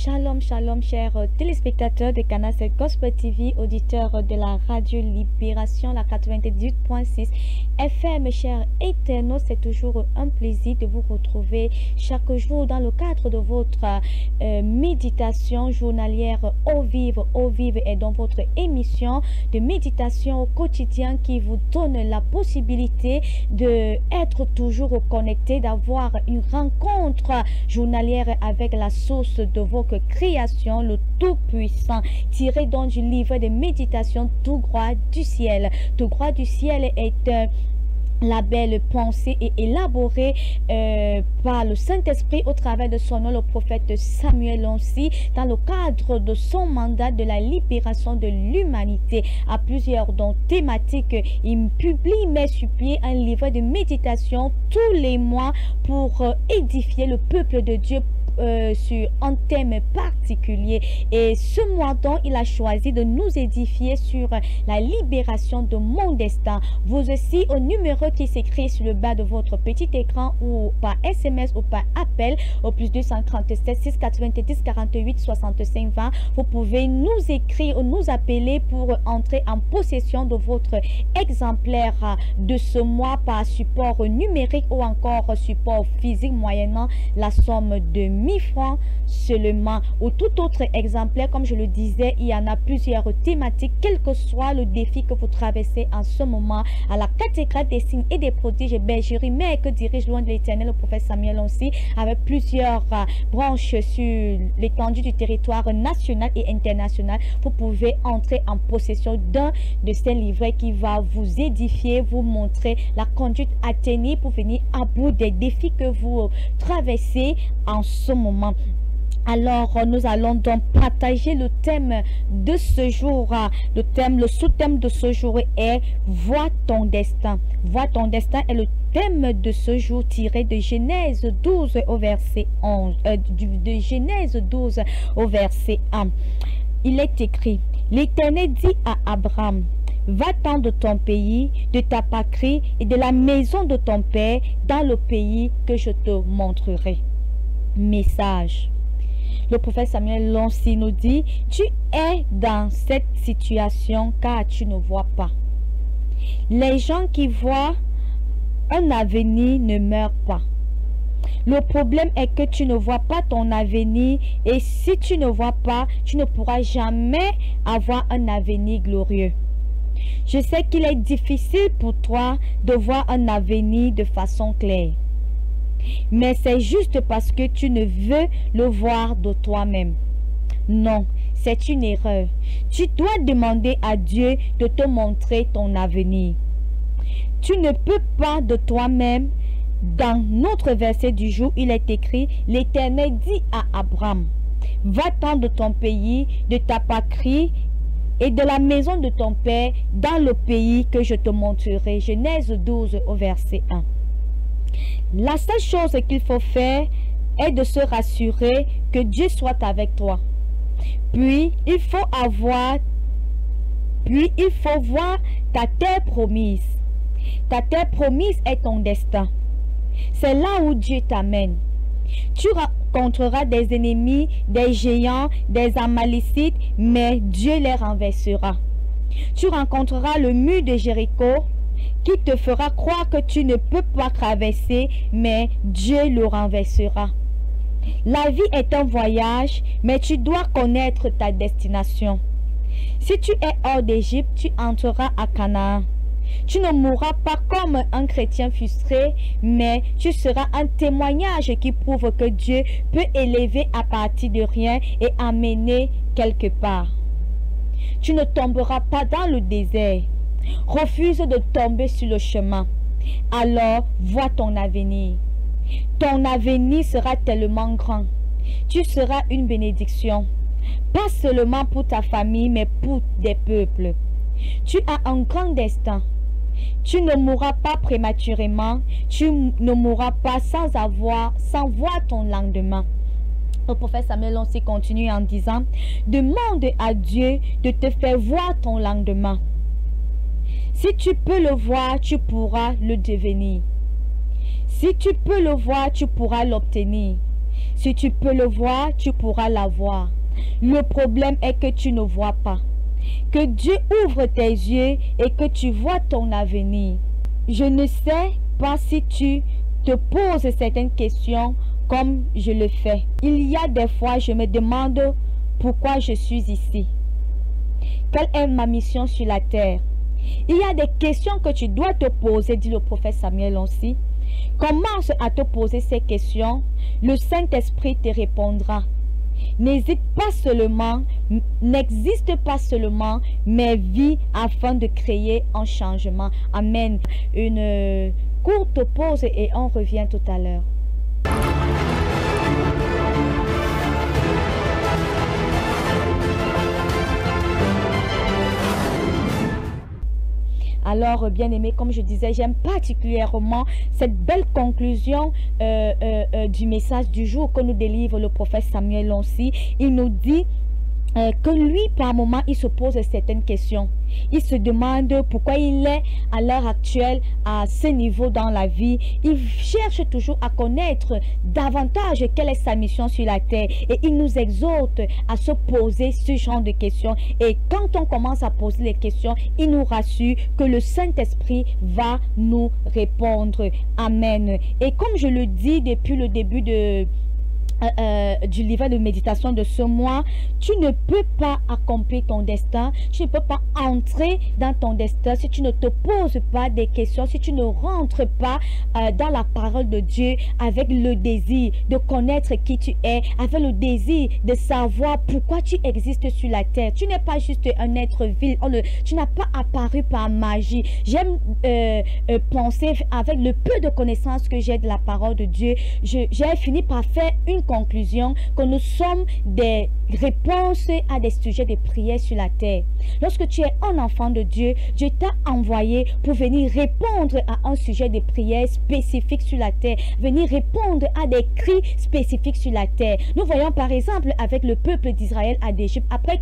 Shalom, shalom, chers téléspectateurs de Canal 7 Gospel TV, auditeurs de la radio Libération, la 98.6 FM. Chers internautes, c'est toujours un plaisir de vous retrouver chaque jour dans le cadre de votre méditation journalière Eau Vive et dans votre émission de méditation au quotidien qui vous donne la possibilité d'être toujours connecté, d'avoir une rencontre journalière avec la source de votre création, le Tout-Puissant, tiré donc du livre de méditation Tout droit du ciel. Tout droit du ciel est la belle pensée et élaborée par le Saint-Esprit au travers de son nom, le prophète Samuel Lonsi, dans le cadre de son mandat de la libération de l'humanité. À plusieurs thématiques, il publie, met sur pied un livre de méditation tous les mois pour édifier le peuple de Dieu sur un thème particulier. Et ce mois donc, il a choisi de nous édifier sur la libération de mon destin. Vous aussi, au numéro qui s'écrit sur le bas de votre petit écran ou par SMS ou par appel au plus 237 690 48 65 20, vous pouvez nous écrire ou nous appeler pour entrer en possession de votre exemplaire de ce mois par support numérique ou encore support physique moyennant la somme de 1000 francs seulement, ou tout autre exemplaire. Comme je le disais, il y en a plusieurs thématiques, quel que soit le défi que vous traversez en ce moment. À la cathédrale des signes et des prodiges, bergerie mais que dirige loin de l'éternel le prophète Samuel aussi, avec plusieurs branches sur l'étendue du territoire national et international. Vous pouvez entrer en possession d'un de ces livrets qui va vous édifier, vous montrer la conduite à tenir pour venir à bout des défis que vous traversez en ce moment. Alors, nous allons donc partager le thème de ce jour. Le sous-thème de ce jour est « Vois ton destin ». « Vois ton destin » est le thème de ce jour tiré de Genèse 12 au verset 11. De Genèse 12 au verset 1. Il est écrit « L'Éternel dit à Abraham, va-t'en de ton pays, de ta patrie et de la maison de ton père dans le pays que je te montrerai. » Message. Le prophète Samuel Lonsi nous dit, tu es dans cette situation car tu ne vois pas. Les gens qui voient un avenir ne meurent pas. Le problème est que tu ne vois pas ton avenir, et si tu ne vois pas, tu ne pourras jamais avoir un avenir glorieux. Je sais qu'il est difficile pour toi de voir un avenir de façon claire. Mais c'est juste parce que tu ne veux le voir de toi-même. Non, c'est une erreur. Tu dois demander à Dieu de te montrer ton avenir. Tu ne peux pas de toi-même. Dans notre verset du jour, il est écrit, l'Éternel dit à Abraham, va-t'en de ton pays, de ta patrie et de la maison de ton père dans le pays que je te montrerai. Genèse 12 au verset 1. La seule chose qu'il faut faire est de se rassurer que Dieu soit avec toi. Puis, il faut voir ta terre promise. Ta terre promise est ton destin. C'est là où Dieu t'amène. Tu rencontreras des ennemis, des géants, des Amalécites, mais Dieu les renversera. Tu rencontreras le mur de Jéricho, qui te fera croire que tu ne peux pas traverser, mais Dieu le renversera. La vie est un voyage, mais tu dois connaître ta destination. Si tu es hors d'Égypte, tu entreras à Canaan. Tu ne mourras pas comme un chrétien frustré, mais tu seras un témoignage qui prouve que Dieu peut élever à partir de rien et amener quelque part. Tu ne tomberas pas dans le désert. Refuse de tomber sur le chemin. Alors, vois ton avenir. Ton avenir sera tellement grand. Tu seras une bénédiction. Pas seulement pour ta famille, mais pour des peuples. Tu as un grand destin. Tu ne mourras pas prématurément. Tu ne mourras pas sans voir ton lendemain. Le prophète Samuel Lonsi continue en disant, demande à Dieu de te faire voir ton lendemain. Si tu peux le voir, tu pourras le devenir. Si tu peux le voir, tu pourras l'obtenir. Si tu peux le voir, tu pourras l'avoir. Le problème est que tu ne vois pas. Que Dieu ouvre tes yeux et que tu vois ton avenir. Je ne sais pas si tu te poses certaines questions comme je le fais. Il y a des fois, je me demande pourquoi je suis ici. Quelle est ma mission sur la terre? Il y a des questions que tu dois te poser, dit le prophète Samuel aussi. Commence à te poser ces questions. Le Saint-Esprit te répondra. N'hésite pas seulement, n'existe pas seulement, mais vis afin de créer un changement. Amen. Une courte pause et on revient tout à l'heure. Alors, bien aimé, comme je disais, j'aime particulièrement cette belle conclusion du message du jour que nous délivre le prophète Samuel aussi. Il nous dit que lui, par moment, il se pose certaines questions. Il se demande pourquoi il est à l'heure actuelle à ce niveau dans la vie. Il cherche toujours à connaître davantage quelle est sa mission sur la terre. Et il nous exhorte à se poser ce genre de questions. Et quand on commence à poser les questions, il nous rassure que le Saint-Esprit va nous répondre. Amen. Et comme je le dis depuis le début du livre de méditation de ce mois, tu ne peux pas accomplir ton destin, tu ne peux pas entrer dans ton destin si tu ne te poses pas des questions, si tu ne rentres pas dans la parole de Dieu avec le désir de connaître qui tu es, avec le désir de savoir pourquoi tu existes sur la terre. Tu n'es pas juste un être vil, tu n'as pas apparu par magie. J'aime penser avec le peu de connaissances que j'ai de la parole de Dieu, j'ai fini par faire une conclusion que nous sommes des réponses à des sujets de prière sur la terre. Lorsque tu es un enfant de Dieu, Dieu t'a envoyé pour venir répondre à un sujet de prière spécifique sur la terre, venir répondre à des cris spécifiques sur la terre. Nous voyons par exemple avec le peuple d'Israël à d'Égypte, après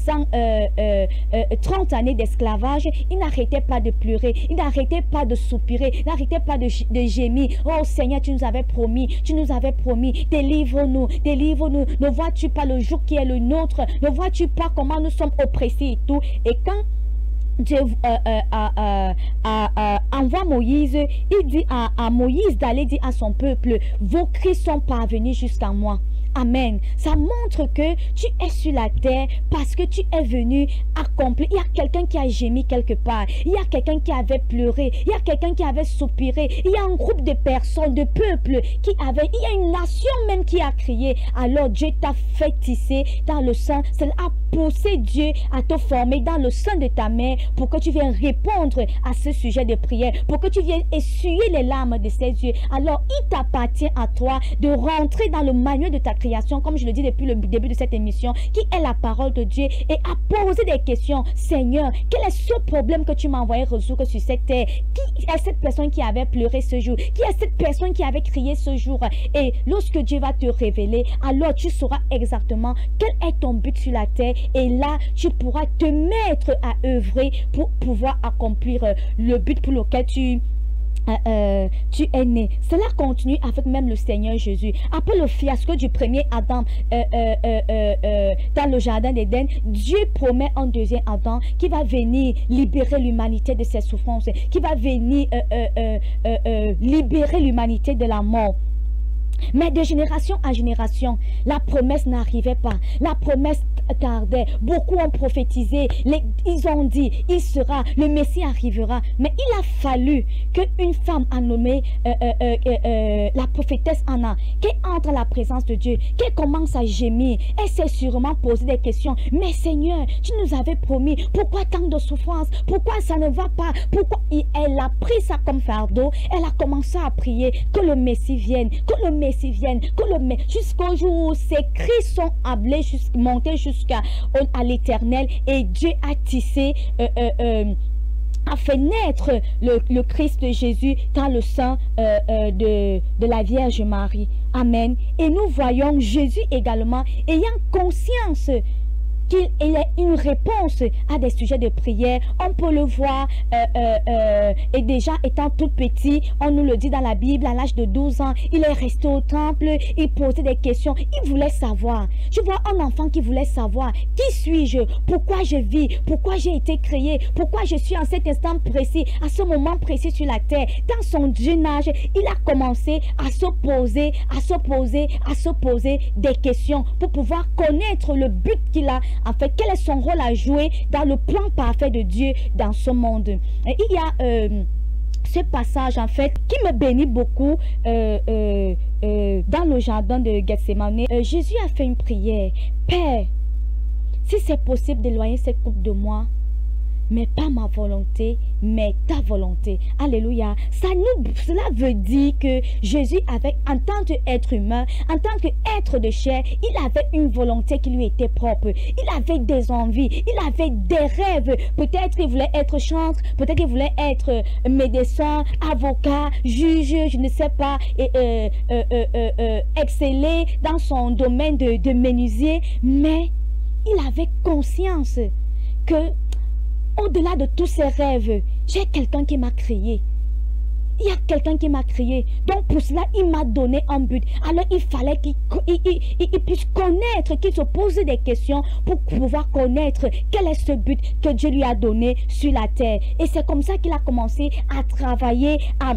430 années d'esclavage, ils n'arrêtaient pas de pleurer, ils n'arrêtaient pas de soupirer, ils n'arrêtaient pas de gémir. Oh Seigneur, tu nous avais promis, délivre-nous, délivre-nous. Ne vois-tu pas le jour qui est le nôtre? Ne vois-tu pas comment nous sommes oppressés et tout? Et quand Dieu envoie Moïse, il dit à Moïse d'aller dire à son peuple, vos cris sont parvenus jusqu'à moi. Amen. Ça montre que tu es sur la terre parce que tu es venu accomplir. Il y a quelqu'un qui a gémi quelque part. Il y a quelqu'un qui avait pleuré. Il y a quelqu'un qui avait soupiré. Il y a un groupe de personnes, de peuples qui avaient... Il y a une nation même qui a crié. Alors Dieu t'a fait tisser dans le sang. Cela a poussé Dieu à te former dans le sein de ta mère pour que tu viennes répondre à ce sujet de prière. Pour que tu viennes essuyer les larmes de ses yeux. Alors il t'appartient à toi de rentrer dans le manuel de ta création, comme je le dis depuis le début de cette émission, qui est la parole de Dieu, et à poser des questions. Seigneur, quel est ce problème que tu m'as envoyé résoudre sur cette terre? Qui est cette personne qui avait pleuré ce jour? Qui est cette personne qui avait crié ce jour? Et lorsque Dieu va te révéler, alors tu sauras exactement quel est ton but sur la terre, et là tu pourras te mettre à œuvrer pour pouvoir accomplir le but pour lequel tu es né. Cela continue avec même le Seigneur Jésus. Après le fiasco du premier Adam dans le jardin d'Éden, Dieu promet un deuxième Adam qui va venir libérer l'humanité de ses souffrances, qui va venir libérer l'humanité de la mort. Mais de génération en génération, la promesse n'arrivait pas. La promesse tardait. Beaucoup ont prophétisé. Ils ont dit, il sera, le Messie arrivera. Mais il a fallu qu'une femme a nommé la prophétesse Anna, qui entre à la présence de Dieu, qui commence à gémir. Elle s'est sûrement posé des questions. Mais Seigneur, tu nous avais promis. Pourquoi tant de souffrance? Pourquoi ça ne va pas? Pourquoi? Elle a pris ça comme fardeau. Elle a commencé à prier que le Messie vienne, que le Messie vienne, jusqu'au jour où ses cris sont appelés, montés jusqu'à l'éternel, et Dieu a tissé, a fait naître le Christ Jésus dans le sein de la Vierge Marie. Amen. Et nous voyons Jésus également ayant conscience qu'il ait une réponse à des sujets de prière. On peut le voir et déjà étant tout petit, on nous le dit dans la Bible, à l'âge de 12 ans, il est resté au temple, il posait des questions, il voulait savoir. Je vois un enfant qui voulait savoir, qui suis-je, pourquoi je vis, pourquoi j'ai été créé, pourquoi je suis en cet instant précis, à ce moment précis sur la terre. Dans son jeune âge, il a commencé à se poser des questions pour pouvoir connaître le but qu'il a, en fait, quel est son rôle à jouer dans le plan parfait de Dieu dans ce monde. Et il y a ce passage, en fait, qui me bénit beaucoup dans le jardin de Gethsémane. Jésus a fait une prière. Père, si c'est possible d'éloigner cette coupe de moi, mais pas ma volonté, mais ta volonté. Alléluia. Cela veut dire que Jésus avait, en tant qu'être humain, en tant qu'être de chair, il avait une volonté qui lui était propre. Il avait des envies, il avait des rêves. Peut-être qu'il voulait être chantre, peut-être qu'il voulait être médecin, avocat, juge, je ne sais pas, exceller dans son domaine de menuisier. Mais il avait conscience que au-delà de tous ces rêves, j'ai quelqu'un qui m'a créé. Il y a quelqu'un qui m'a créé. Donc pour cela, il m'a donné un but. Alors il fallait qu'il puisse connaître, qu'il se pose des questions pour pouvoir connaître quel est ce but que Dieu lui a donné sur la terre. Et c'est comme ça qu'il a commencé à travailler, à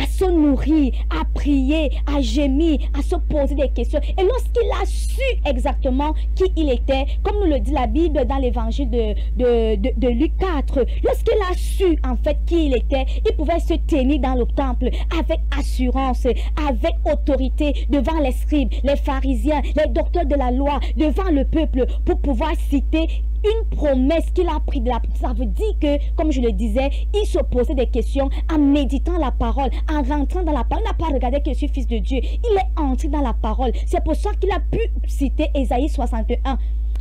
se nourrir, à prier, à gémir, à se poser des questions. Et lorsqu'il a su exactement qui il était, comme nous le dit la Bible dans l'évangile de Luc 4, lorsqu'il a su en fait qui il était, il pouvait se tenir dans le temple avec assurance, avec autorité devant les scribes, les pharisiens, les docteurs de la loi, devant le peuple, pour pouvoir citer une promesse qu'il a pris de la... Ça veut dire que, comme je le disais, il se posait des questions en méditant la parole, en rentrant dans la parole. Il n'a pas regardé que je suis fils de Dieu. Il est entré dans la parole. C'est pour ça qu'il a pu citer Ésaïe 61.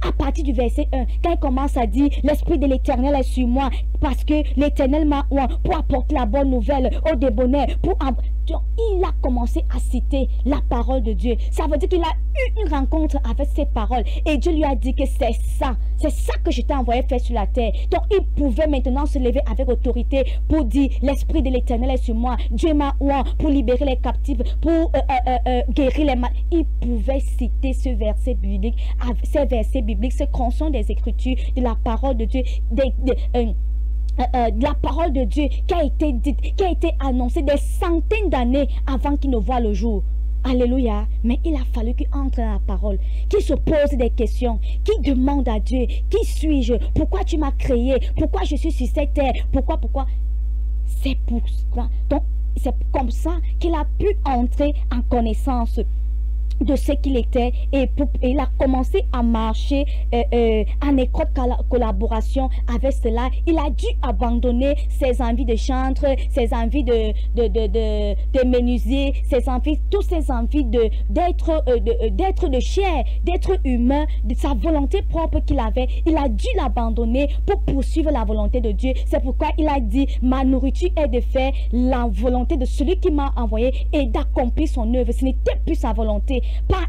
À partir du verset 1, quand il commence à dire, l'Esprit de l'Éternel est sur moi, parce que l'Éternel m'a oint pour apporter la bonne nouvelle au débonnaire, il a commencé à citer la parole de Dieu. Ça veut dire qu'il a eu une rencontre avec ces paroles. Et Dieu lui a dit que c'est ça que je t'ai envoyé faire sur la terre. Donc il pouvait maintenant se lever avec autorité pour dire, l'Esprit de l'Éternel est sur moi. Dieu m'a oint pour libérer les captifs, pour guérir les malades. Il pouvait citer ce verset biblique, ces versets bibliques, ce tronçon des Écritures, de la parole de Dieu, de la parole de Dieu qui a été dite, qui a été annoncée des centaines d'années avant qu'il ne voie le jour. Alléluia. Mais il a fallu qu'il entre dans la parole, qu'il se pose des questions, qu'il demande à Dieu, qui suis-je? Pourquoi tu m'as créé? Pourquoi je suis sur cette terre? Pourquoi? C'est pour ça. Donc, c'est comme ça qu'il a pu entrer en connaissance de ce qu'il était, et il a commencé à marcher en étroite collaboration avec cela. Il a dû abandonner ses envies de chantre, ses envies de menuisier, ses envies, toutes ses envies d'être de chair, d'être humain, de sa volonté propre qu'il avait. Il a dû l'abandonner pour poursuivre la volonté de Dieu. C'est pourquoi il a dit, ma nourriture est de faire la volonté de celui qui m'a envoyé et d'accomplir son œuvre. Ce n'était plus sa volonté.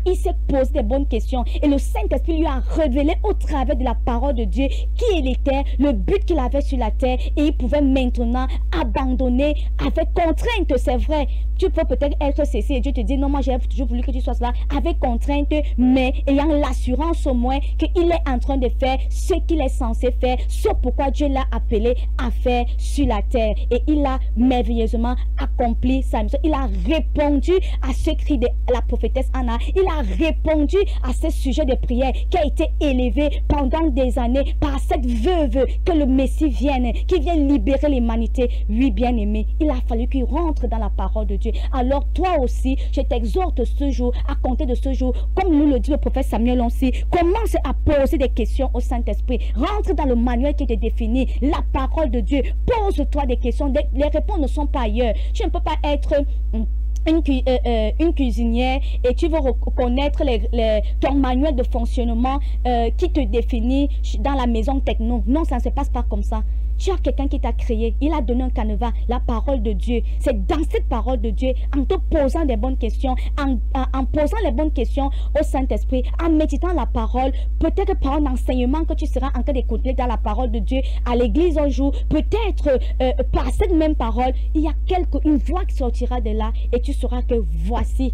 Il s'est posé des bonnes questions et le Saint-Esprit lui a révélé au travers de la parole de Dieu qui il était, le but qu'il avait sur la terre, et il pouvait maintenant abandonner avec contrainte. C'est vrai, tu peux peut-être être cessé et Dieu te dit non, moi j'ai toujours voulu que tu sois là, avec contrainte, mais ayant l'assurance au moins qu'il est en train de faire ce qu'il est censé faire, ce pourquoi Dieu l'a appelé à faire sur la terre. Et il a merveilleusement accompli sa mission. Il a répondu à ce cri de la prophétesse Anna. Il a répondu à ce sujet de prière qui a été élevé pendant des années par cette veuve, que le Messie vienne, qui vienne libérer l'humanité. Oui, bien-aimé, il a fallu qu'il rentre dans la parole de Dieu. Alors toi aussi, je t'exhorte ce jour, à compter de ce jour, comme nous le dit le prophète Samuel aussi, commence à poser des questions au Saint-Esprit. Rentre dans le manuel qui te définit, la parole de Dieu. Pose-toi des questions. Les réponses ne sont pas ailleurs. Tu ne peux pas être une cuisinière et tu veux reconnaître ton manuel de fonctionnement qui te définit dans la maison techno. Non, ça ne se passe pas comme ça. Tu as quelqu'un qui t'a créé, il a donné un canevas, la parole de Dieu. C'est dans cette parole de Dieu, en te posant des bonnes questions, en posant les bonnes questions au Saint-Esprit, en méditant la parole, peut-être par un enseignement que tu seras en train d'écouter dans la parole de Dieu à l'église un jour, peut-être par cette même parole, il y a une voix qui sortira de là et tu sauras que voici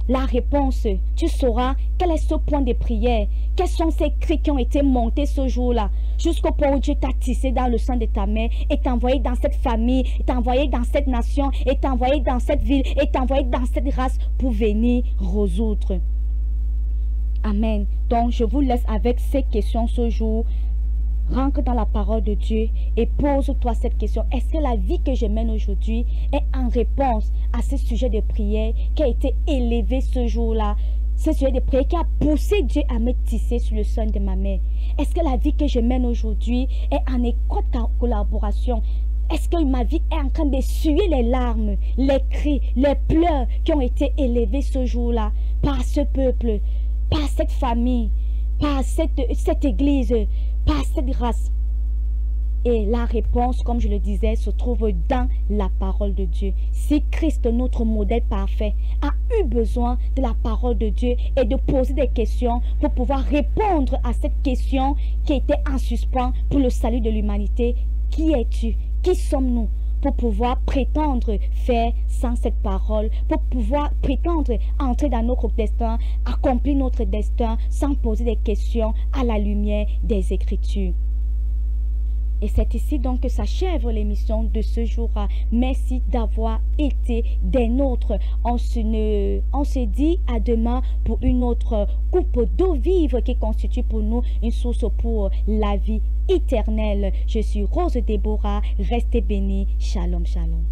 la réponse. Tu sauras quel est ce point de prière, quels sont ces cris qui ont été montés ce jour-là, jusqu'au point où Dieu t'a tissé dans le sang de ta mère et t'a envoyé dans cette famille, et t'a envoyé dans cette nation, et t'a envoyé dans cette ville, et t'a envoyé dans cette race pour venir résoudre. Amen. Donc, je vous laisse avec ces questions ce jour. Rentre dans la parole de Dieu et pose-toi cette question. Est-ce que la vie que je mène aujourd'hui est en réponse à ce sujet de prière qui a été élevé ce jour-là? Ce sujet de prière qui a poussé Dieu à me tisser sur le sein de ma mère. Est-ce que la vie que je mène aujourd'hui est en étroite collaboration? Est-ce que ma vie est en train d'essuyer les larmes, les cris, les pleurs qui ont été élevés ce jour-là par ce peuple, par cette famille, par cette église, par cette race? Et la réponse, comme je le disais, se trouve dans la parole de Dieu. Si Christ, notre modèle parfait, a eu besoin de la parole de Dieu et de poser des questions pour pouvoir répondre à cette question qui était en suspens pour le salut de l'humanité, qui es-tu? Qui sommes-nous pour pouvoir prétendre faire sans cette parole, pour pouvoir prétendre entrer dans notre destin, accomplir notre destin sans poser des questions à la lumière des Écritures? Et c'est ici donc que s'achève l'émission de ce jour. Merci d'avoir été des nôtres. On se dit à demain pour une autre coupe d'eau vive qui constitue pour nous une source pour la vie éternelle. Je suis Rose Déborah. Restez bénis. Shalom, shalom.